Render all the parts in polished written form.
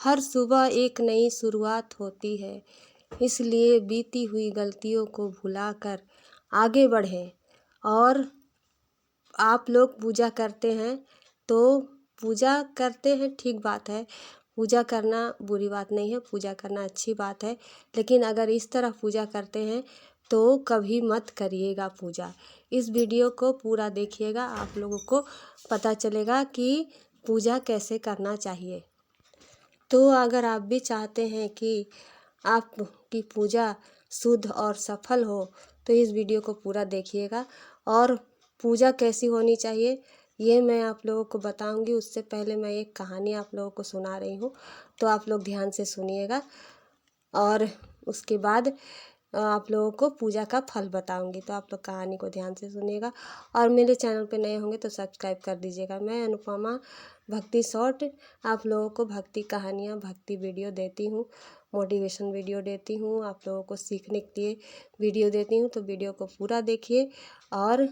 हर सुबह एक नई शुरुआत होती है, इसलिए बीती हुई गलतियों को भुलाकर आगे बढ़ें। और आप लोग पूजा करते हैं तो पूजा करते हैं, ठीक बात है। पूजा करना बुरी बात नहीं है, पूजा करना अच्छी बात है। लेकिन अगर इस तरह पूजा करते हैं तो कभी मत करिएगा पूजा। इस वीडियो को पूरा देखिएगा, आप लोगों को पता चलेगा कि पूजा कैसे करना चाहिए। तो अगर आप भी चाहते हैं कि आपकी पूजा शुद्ध और सफल हो तो इस वीडियो को पूरा देखिएगा। और पूजा कैसी होनी चाहिए ये मैं आप लोगों को बताऊंगी। उससे पहले मैं एक कहानी आप लोगों को सुना रही हूँ, तो आप लोग ध्यान से सुनिएगा। और उसके बाद आप लोगों को पूजा का फल बताऊंगी, तो आप लोग कहानी को ध्यान से सुनिएगा। और मेरे चैनल पे नए होंगे तो सब्सक्राइब कर दीजिएगा। मैं अनुपमा भक्ति शॉर्ट आप लोगों को भक्ति कहानियाँ, भक्ति वीडियो देती हूँ, मोटिवेशन वीडियो देती हूँ, आप लोगों को सीखने के लिए वीडियो देती हूँ। तो वीडियो को पूरा देखिए और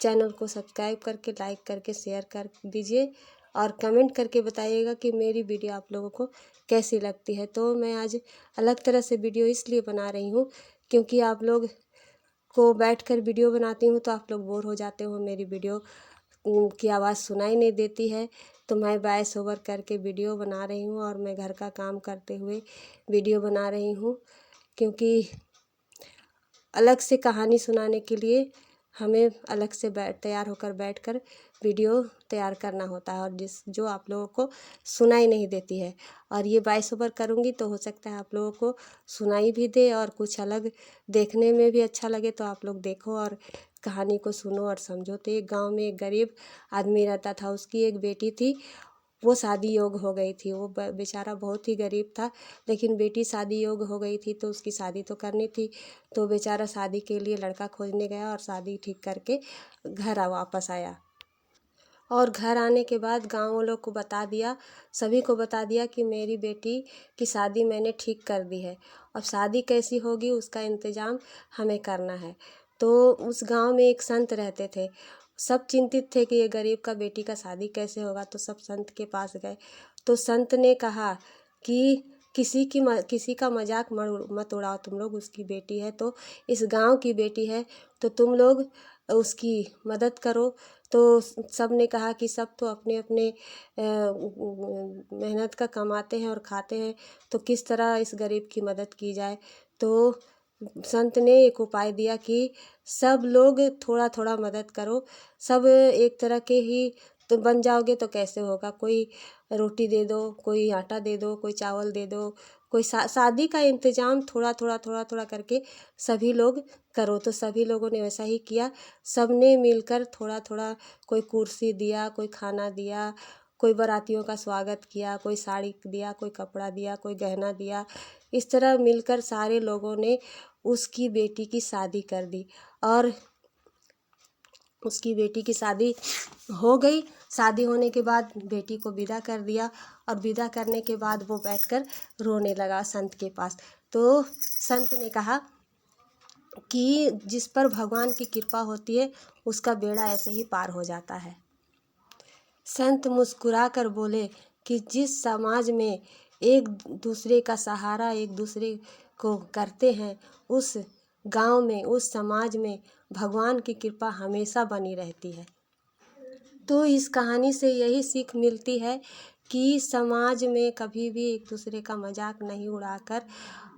चैनल को सब्सक्राइब करके, लाइक करके, शेयर कर दीजिए और कमेंट करके बताइएगा कि मेरी वीडियो आप लोगों को कैसी लगती है। तो मैं आज अलग तरह से वीडियो इसलिए बना रही हूँ क्योंकि आप लोग को बैठकर वीडियो बनाती हूँ तो आप लोग बोर हो जाते हो, मेरी वीडियो की आवाज़ सुनाई नहीं देती है। तो मैं वॉइस ओवर करके वीडियो बना रही हूँ और मैं घर का काम करते हुए वीडियो बना रही हूँ, क्योंकि अलग से कहानी सुनाने के लिए हमें अलग से तैयार होकर बैठकर वीडियो तैयार करना होता है, और जो आप लोगों को सुनाई नहीं देती है। और ये वॉइस ओवर करूँगी तो हो सकता है आप लोगों को सुनाई भी दे और कुछ अलग देखने में भी अच्छा लगे। तो आप लोग देखो और कहानी को सुनो और समझो। तो एक गांव में एक गरीब आदमी रहता था, उसकी एक बेटी थी, वो शादी योग्य हो गई थी। वो बेचारा बहुत ही गरीब था, लेकिन बेटी शादी योग्य हो गई थी तो उसकी शादी तो करनी थी। तो बेचारा शादी के लिए लड़का खोजने गया और शादी ठीक करके घर वापस आया। और घर आने के बाद गाँव वालों को बता दिया, सभी को बता दिया कि मेरी बेटी की शादी मैंने ठीक कर दी है। अब शादी कैसी होगी उसका इंतज़ाम हमें करना है। तो उस गांव में एक संत रहते थे। सब चिंतित थे कि ये गरीब का बेटी का शादी कैसे होगा, तो सब संत के पास गए। तो संत ने कहा कि किसी का मजाक मत उड़ाओ तुम लोग, उसकी बेटी है तो इस गांव की बेटी है तो तुम लोग उसकी मदद करो। तो सब ने कहा कि सब तो अपने अपने मेहनत का कमाते हैं और खाते हैं, तो किस तरह इस गरीब की मदद की जाए। तो संत ने एक उपाय दिया कि सब लोग थोड़ा थोड़ा मदद करो, सब एक तरह के ही तो बन जाओगे तो कैसे होगा। कोई रोटी दे दो, कोई आटा दे दो, कोई चावल दे दो, कोई शादी का इंतज़ाम थोड़ा थोड़ा करके सभी लोग करो। तो सभी लोगों ने वैसा ही किया, सब ने मिलकर थोड़ा थोड़ा, कोई कुर्सी दिया, कोई खाना दिया, कोई बारातियों का स्वागत किया, कोई साड़ी दिया, कोई कपड़ा दिया, कोई गहना दिया। इस तरह मिलकर सारे लोगों ने उसकी बेटी की शादी कर दी और उसकी बेटी की शादी हो गई। शादी होने के बाद बेटी को विदा कर दिया और विदा करने के बाद वो बैठकर रोने लगा संत के पास। तो संत ने कहा कि जिस पर भगवान की कृपा होती है उसका बेड़ा ऐसे ही पार हो जाता है। संत मुस्कुरा कर बोले कि जिस समाज में एक दूसरे का सहारा एक दूसरे को करते हैं, उस गांव में, उस समाज में भगवान की कृपा हमेशा बनी रहती है। तो इस कहानी से यही सीख मिलती है कि समाज में कभी भी एक दूसरे का मजाक नहीं उड़ाकर,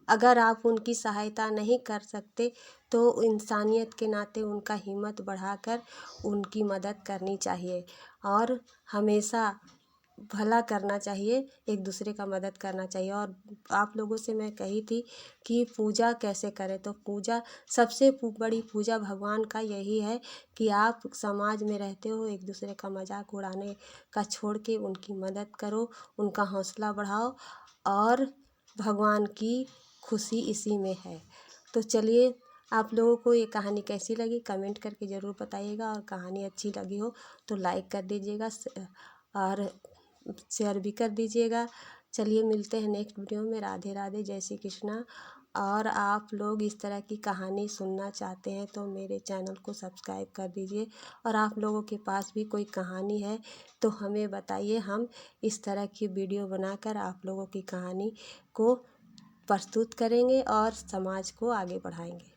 अगर आप उनकी सहायता नहीं कर सकते तो इंसानियत के नाते उनका हिम्मत बढ़ाकर उनकी मदद करनी चाहिए और हमेशा भला करना चाहिए, एक दूसरे का मदद करना चाहिए। और आप लोगों से मैं कही थी कि पूजा कैसे करें, तो पूजा सबसे बड़ी पूजा भगवान का यही है कि आप समाज में रहते हो, एक दूसरे का मजाक उड़ाने का छोड़ के उनकी मदद करो, उनका हौसला बढ़ाओ, और भगवान की खुशी इसी में है। तो चलिए, आप लोगों को ये कहानी कैसी लगी कमेंट करके ज़रूर बताइएगा, और कहानी अच्छी लगी हो तो लाइक कर दीजिएगा और शेयर भी कर दीजिएगा। चलिए मिलते हैं नेक्स्ट वीडियो में। राधे राधे, जय श्री कृष्णा। और आप लोग इस तरह की कहानी सुनना चाहते हैं तो मेरे चैनल को सब्सक्राइब कर दीजिए। और आप लोगों के पास भी कोई कहानी है तो हमें बताइए, हम इस तरह की वीडियो बनाकर आप लोगों की कहानी को प्रस्तुत करेंगे और समाज को आगे बढ़ाएंगे।